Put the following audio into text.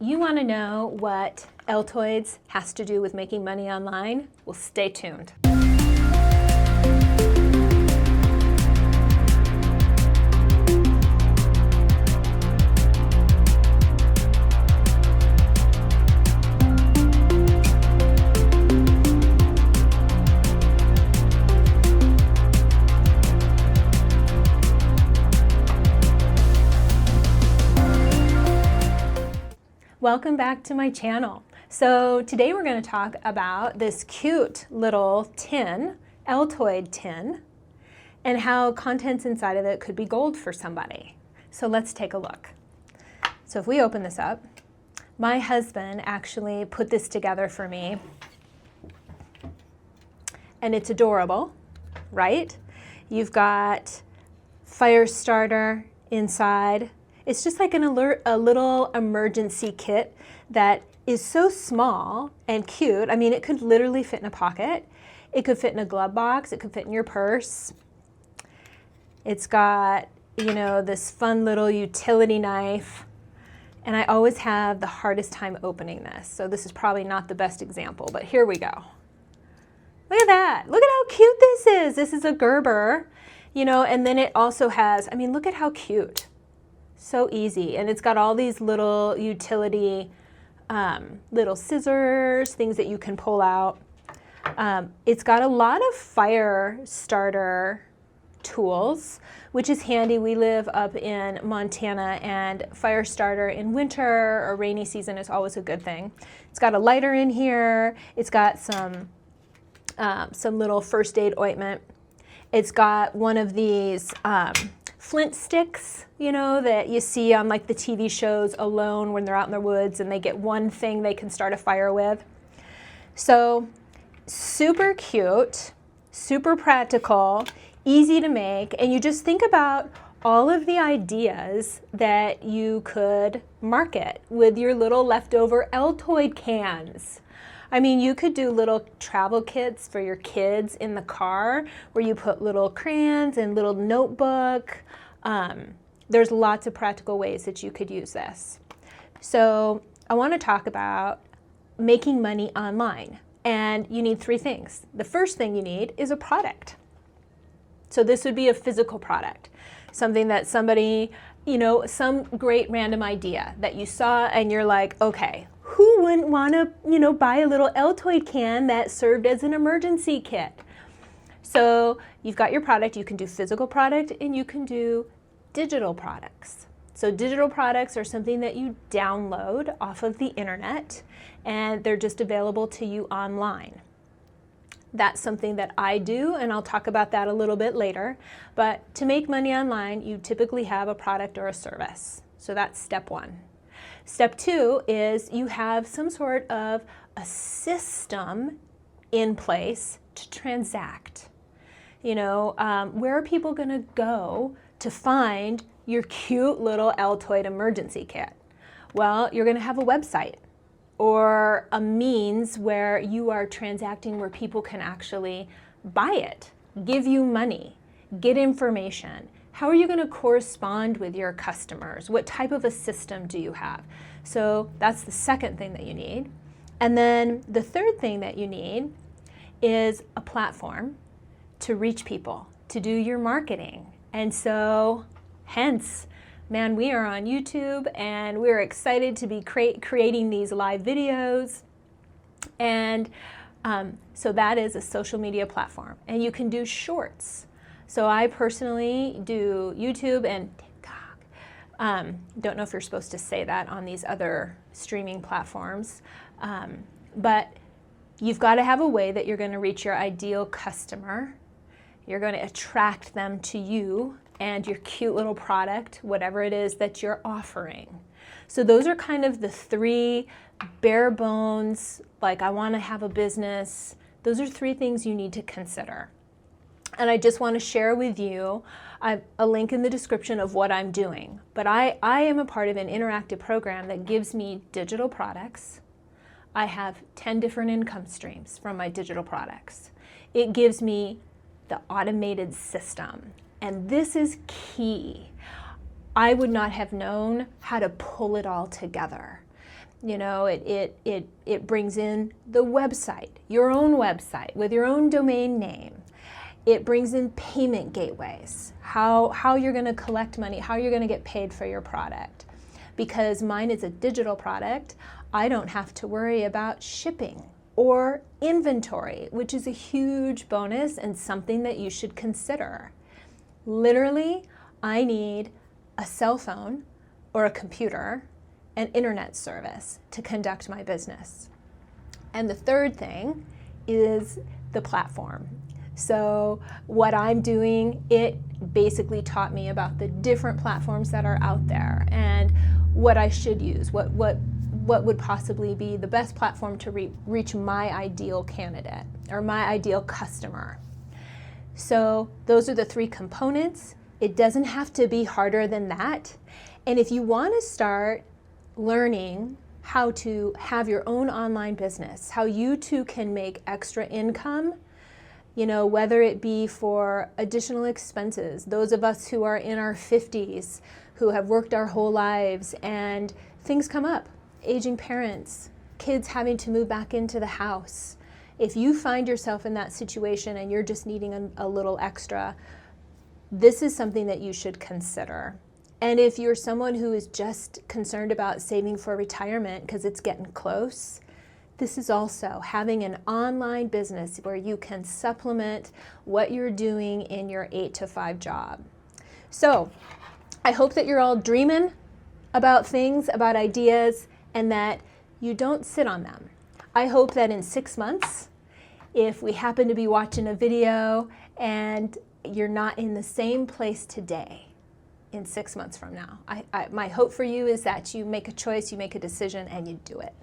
you want to know what Altoids has to do with making money online? Well, stay tuned. Welcome back to my channel. So today we're going to talk about this cute little tin, Altoid tin, and how contents inside of it could be gold for somebody. So let's take a look. So if we open this up, my husband actually put this together for me, and it's adorable, right? You've got fire starter inside. It's just like a little emergency kit that is so small and cute. I mean, it could literally fit in a pocket. It could fit in a glove box. It could fit in your purse. It's got, you know, this fun little utility knife. And I always have the hardest time opening this. So this is probably not the best example, but here we go. Look at that. Look at how cute this is. This is a Gerber, you know, and then it also has, I mean, look at how cute. So easy, and it's got all these little utility, little scissors, things that you can pull out. It's got a lot of fire starter tools, which is handy. We live up in Montana, and fire starter in winter or rainy season is always a good thing. It's got a lighter in here. It's got some little first aid ointment. It's got one of these flint sticks, you know, that you see on like the TV shows Alone when they're out in the woods and they get one thing they can start a fire with. So super cute, super practical, easy to make, and you just think about all of the ideas that you could market with your little leftover Altoid cans. I mean, you could do little travel kits for your kids in the car where you put little crayons and little notebook. There's lots of practical ways that you could use this. So I want to talk about making money online. And you need three things. The first thing you need is a product. So this would be a physical product, something that somebody, you know, some great random idea that you saw and you're like, okay, who wouldn't want to, you know, buy a little Altoid can that served as an emergency kit? So you've got your product. You can do physical product and you can do digital products. So digital products are something that you download off of the internet and they're just available to you online. That's something that I do, and I'll talk about that a little bit later. But to make money online, you typically have a product or a service. So that's step one. Step two is you have some sort of a system in place to transact. You know, where are people going to go to find your cute little Altoid emergency kit? Well, you're going to have a website or a means where you are transacting where people can actually buy it, give you money, get information. How are you going to correspond with your customers? What type of a system do you have? So that's the second thing that you need. And then the third thing that you need is a platform to reach people, to do your marketing. And so hence, man, we are on YouTube and we're excited to be creating these live videos. And so that is a social media platform. And you can do shorts. So I personally do YouTube and TikTok. Don't know if you're supposed to say that on these other streaming platforms. But you've got to have a way that you're going to reach your ideal customer. You're going to attract them to you and your cute little product, whatever it is that you're offering. So those are kind of the three bare bones, like I want to have a business. Those are three things you need to consider. And I just want to share with you a link in the description of what I'm doing. But I am a part of an interactive program that gives me digital products. I have 10 different income streams from my digital products. It gives me the automated system. And this is key. I would not have known how to pull it all together. You know, it brings in the website, your own website with your own domain name. It brings in payment gateways, how you're going to collect money, how you're going to get paid for your product. Because mine is a digital product, I don't have to worry about shipping or inventory, which is a huge bonus and something that you should consider. Literally, I need a cell phone or a computer, an internet service to conduct my business. And the third thing is the platform. So what I'm doing, it basically taught me about the different platforms that are out there and what I should use, what would possibly be the best platform to reach my ideal candidate or my ideal customer. So those are the three components. It doesn't have to be harder than that. And if you want to start learning how to have your own online business, how you too can make extra income, you know, whether it be for additional expenses, those of us who are in our 50s, who have worked our whole lives and things come up, aging parents, kids having to move back into the house. If you find yourself in that situation and you're just needing a little extra, this is something that you should consider. And if you're someone who is just concerned about saving for retirement because it's getting close, this is also having an online business where you can supplement what you're doing in your 8-to-5 job. So I hope that you're all dreaming about things, about ideas, and that you don't sit on them. I hope that in 6 months, if we happen to be watching a video and you're not in the same place today, in 6 months from now, my hope for you is that you make a choice, you make a decision, and you do it.